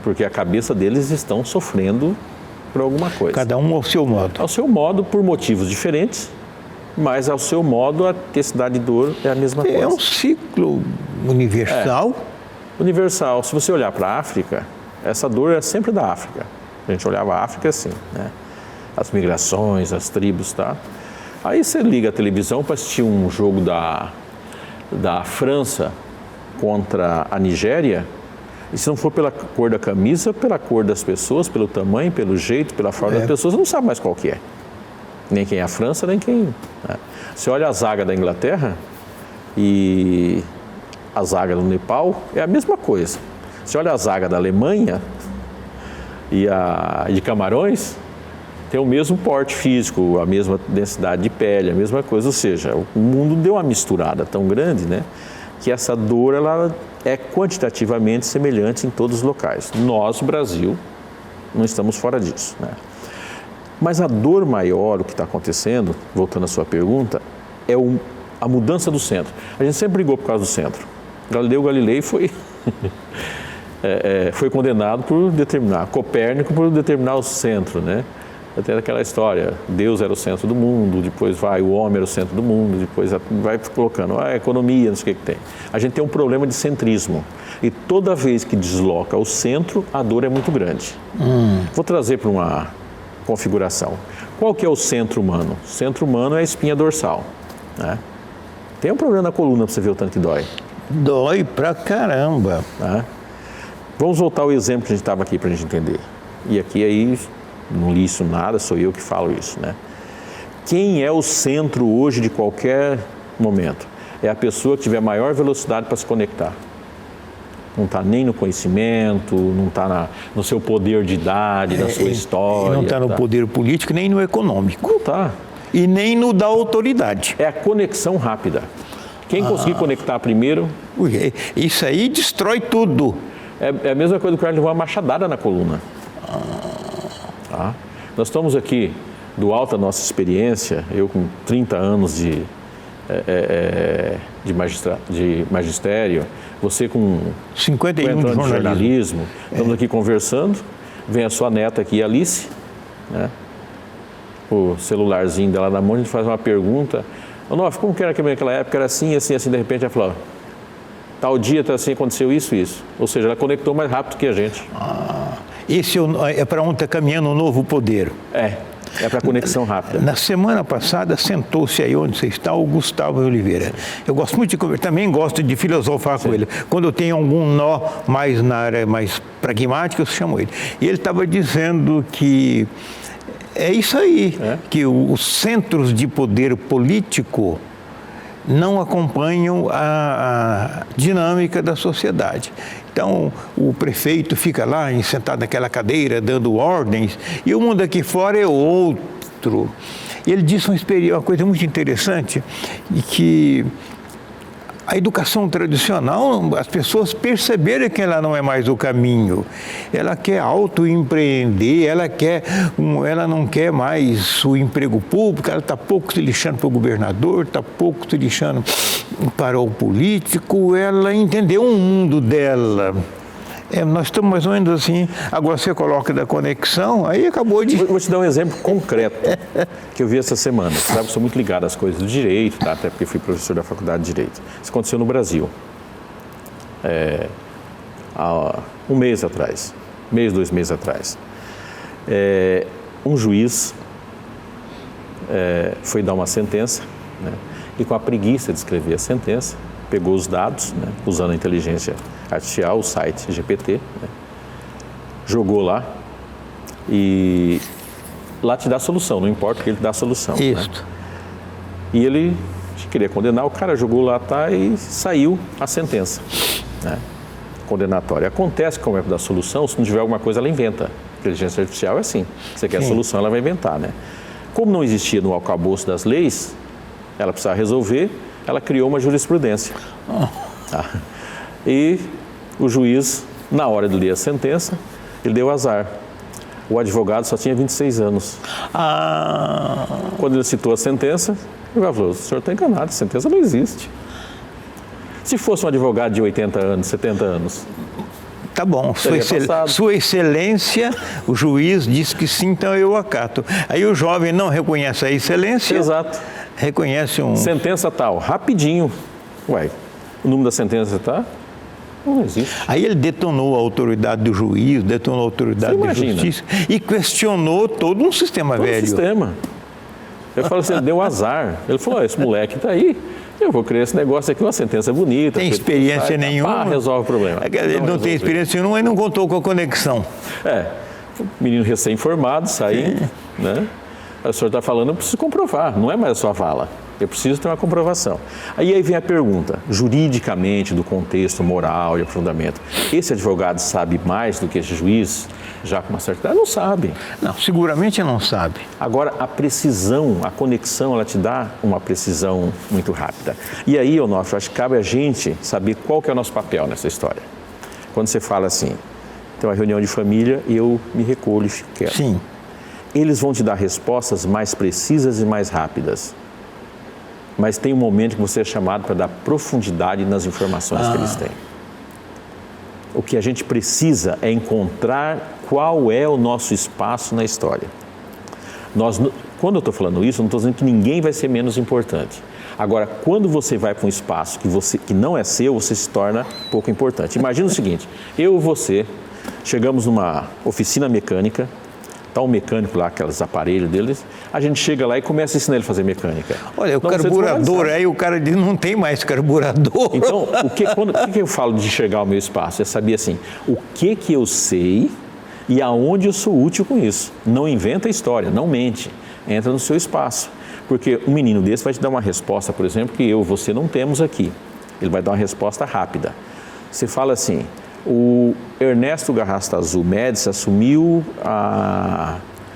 porque a cabeça deles estão sofrendo por alguma coisa. Cada um ao seu modo. Ao seu modo, por motivos diferentes, mas ao seu modo a intensidade de dor é a mesma coisa. É um ciclo universal. Universal. Se você olhar para a África, essa dor é sempre da África. A gente olhava a África assim, né? As migrações, as tribos, tá? Aí você liga a televisão para assistir um jogo da França contra a Nigéria, e se não for pela cor da camisa, pela cor das pessoas, pelo tamanho, pelo jeito, pela forma das pessoas, você não sabe mais qual que é. Nem quem é a França, nem quem... Né? Você olha a zaga da Inglaterra e a zaga do Nepal, é a mesma coisa. Você olha a zaga da Alemanha e a de Camarões, tem o mesmo porte físico, a mesma densidade de pele, a mesma coisa. Ou seja, o mundo deu uma misturada tão grande, né, que essa dor ela é quantitativamente semelhante em todos os locais. Nós, Brasil, não estamos fora disso, né? Mas a dor maior, o que está acontecendo, voltando à sua pergunta, é a mudança do centro. A gente sempre brigou por causa do centro. Galileu Galilei foi condenado por determinar, Copérnico por determinar o centro, né? Até aquela história, Deus era o centro do mundo, depois o homem era o centro do mundo, depois vai colocando a economia, não sei o que tem. A gente tem um problema de centrismo e toda vez que desloca o centro, a dor é muito grande. Vou trazer para uma configuração. Qual que é o centro humano? O centro humano é a espinha dorsal. né? Tem um problema na coluna para você ver o tanto que dói. Dói pra caramba. Né? Vamos voltar ao exemplo que a gente estava aqui para a gente entender. E aqui aí, não li isso nada, sou eu que falo isso, né? Quem é o centro hoje de qualquer momento? É a pessoa que tiver maior velocidade para se conectar. Não está nem no conhecimento, não está no seu poder de idade, na sua história. Não está no poder político, nem no econômico. Não está. E nem no da autoridade. É a conexão rápida. Quem conseguir conectar primeiro... Isso aí destrói tudo. É a mesma coisa do cara levar uma machadada na coluna. Tá? Nós estamos aqui, do alto da nossa experiência, eu com 30 anos de magistério, você com 51 anos de jornalismo. Estamos aqui conversando, vem a sua neta aqui, Alice, né? O celularzinho dela na mão, a gente faz uma pergunta. Onofre, como que era que naquela época? Era assim, assim, assim, de repente ela falou, tal dia, tá assim, aconteceu isso. Ou seja, ela conectou mais rápido que a gente. Esse é para onde está caminhando um novo poder. É para conexão rápida. Na semana passada, sentou-se aí onde você está o Gustavo Oliveira. Eu gosto muito de conversar, também gosto de filosofar com ele. Quando eu tenho algum nó mais na área mais pragmática, eu chamo ele. E ele estava dizendo que é isso aí, que os centros de poder político não acompanham a dinâmica da sociedade. Então, o prefeito fica lá, sentado naquela cadeira, dando ordens, e o mundo aqui fora é outro. E ele disse uma coisa muito interessante, e que a educação tradicional, as pessoas perceberam que ela não é mais o caminho. Ela quer autoempreender, ela não quer mais o emprego público, ela está pouco se lixando para o governador, está pouco se lixando para o político, ela entendeu o mundo dela. Nós estamos mais ou menos assim, agora você coloca da conexão, aí acabou de... Vou te dar um exemplo concreto que eu vi essa semana. Você sabe que eu sou muito ligado às coisas do direito, tá? Até porque fui professor da faculdade de Direito. Isso aconteceu no Brasil. Há um mês atrás, 2 meses atrás. Um juiz foi dar uma sentença, né? E com a preguiça de escrever a sentença, pegou os dados, né? Usando a inteligência artificial, o site GPT, né? Jogou lá e lá te dá a solução, não importa que ele te dá a solução. Isso. Né? E ele queria condenar, o cara jogou lá e saiu a sentença, né? Condenatória. Acontece que como é da solução, se não tiver alguma coisa, ela inventa. A inteligência artificial é assim, você quer a solução, ela vai inventar, né? Como não existia no arcabouço das leis, ela precisava resolver, ela criou uma jurisprudência. Tá? E o juiz, na hora de ler a sentença, ele deu azar. O advogado só tinha 26 anos. Quando ele citou a sentença, ele falou, o senhor está enganado, a sentença não existe. Se fosse um advogado de 80 anos, 70 anos... Tá bom, sua excelência, o juiz disse que sim, então eu acato. Aí o jovem não reconhece a excelência. Exato. Reconhece sentença tal, rapidinho. Ué, o número da sentença tá? Não existe. Aí ele detonou a autoridade do juiz, detonou a autoridade da justiça e questionou todo um sistema velho. Todo sistema. Eu falo assim, deu azar. Ele falou, esse moleque tá aí, eu vou criar esse negócio aqui, uma sentença bonita. Tem experiência nenhuma. Resolve o problema. Ele não tem experiência nenhuma e não contou com a conexão. Menino recém-formado, saí, né? O senhor está falando, eu preciso comprovar, não é mais a sua fala, eu preciso ter uma comprovação. Aí vem a pergunta, juridicamente, do contexto moral e aprofundamento, esse advogado sabe mais do que esse juiz, já com uma certa idade? Não sabe. Não, seguramente não sabe. Agora, a precisão, a conexão, ela te dá uma precisão muito rápida. E aí, Onofre, acho que cabe a gente saber qual que é o nosso papel nessa história. Quando você fala assim, tem uma reunião de família e eu me recolho e fico quieto. Sim. Eles vão te dar respostas mais precisas e mais rápidas. Mas tem um momento que você é chamado para dar profundidade nas informações que eles têm. O que a gente precisa é encontrar qual é o nosso espaço na história. Quando eu estou falando isso, eu não estou dizendo que ninguém vai ser menos importante. Agora, quando você vai para um espaço que não é seu, você se torna pouco importante. Imagina o seguinte, eu e você chegamos numa oficina mecânica, Está um mecânico lá, aqueles aparelhos deles, a gente chega lá e começa a ensinar ele a fazer mecânica. Olha, o carburador, aí o cara diz, não tem mais carburador. Então, o que eu falo de enxergar o meu espaço? É saber assim, o que eu sei e aonde eu sou útil com isso. Não inventa história, não mente, entra no seu espaço. Porque um menino desse vai te dar uma resposta, por exemplo, que eu e você não temos aqui. Ele vai dar uma resposta rápida. Você fala assim, o Ernesto Garrastazu Médici assumiu a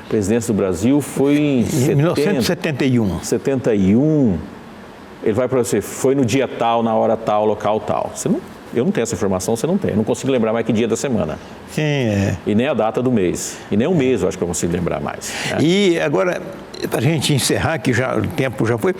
presidência do Brasil foi em 1971. 71. Ele vai para você, foi no dia tal, na hora tal, local tal. Eu não tenho essa informação, você não tem. Eu não consigo lembrar mais que dia da semana. Sim, é. E nem a data do mês. E nem o mês eu acho que eu consigo lembrar mais. Né? E agora, para a gente encerrar, que já, o tempo já foi,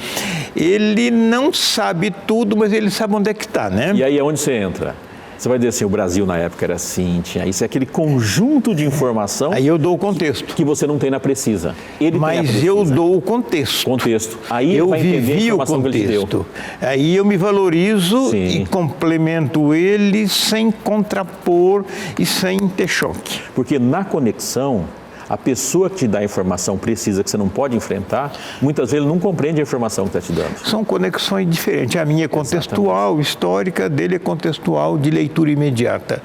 ele não sabe tudo, mas ele sabe onde é que está, né? E aí é onde você entra? Você vai dizer assim, o Brasil na época era assim, tinha isso, é aquele conjunto de informação... Aí eu dou o contexto. Que você não tem na precisa. Ele mas tem a precisa. Eu dou o contexto. Contexto. Aí eu vai entender a vivi o informação contexto. Que ele te deu. Aí eu me valorizo Sim. e complemento ele sem contrapor e sem ter choque. Porque na conexão, a pessoa que te dá a informação precisa que você não pode enfrentar, muitas vezes não compreende a informação que está te dando. São conexões diferentes. A minha é contextual, exatamente, histórica, dele é contextual, de leitura imediata.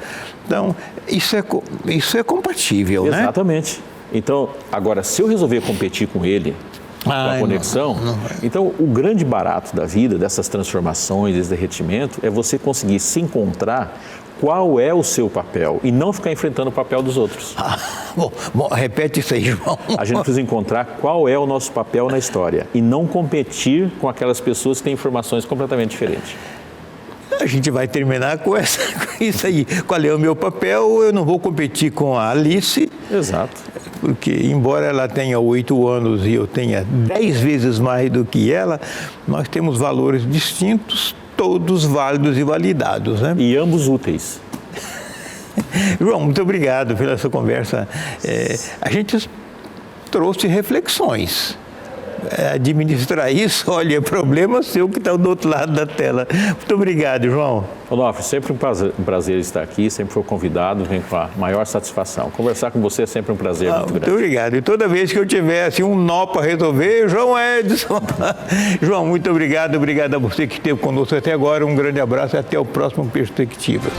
Então, isso é compatível, né? Exatamente. Então, agora, se eu resolver competir com ele, com a conexão, não. Então o grande barato da vida, dessas transformações, desse derretimento, é você conseguir se encontrar qual é o seu papel e não ficar enfrentando o papel dos outros. Bom, repete isso aí, João. A gente precisa encontrar qual é o nosso papel na história e não competir com aquelas pessoas que têm informações completamente diferentes. A gente vai terminar com isso aí. Qual é o meu papel? Eu não vou competir com a Alice. Exato. Porque, embora ela tenha 8 anos e eu tenha 10 vezes mais do que ela, nós temos valores distintos, todos válidos e validados, né? E ambos úteis. João, muito obrigado pela sua conversa. A gente trouxe reflexões. Administrar isso, olha, é problema seu que está do outro lado da tela. Muito obrigado, João. Onofre, sempre um prazer estar aqui, sempre foi convidado, venho com a maior satisfação. Conversar com você é sempre um prazer muito grande. Muito obrigado. E toda vez que eu tiver assim, um nó para resolver, João Edson. João, muito obrigado. Obrigado a você que esteve conosco até agora. Um grande abraço e até o próximo Perspectivas.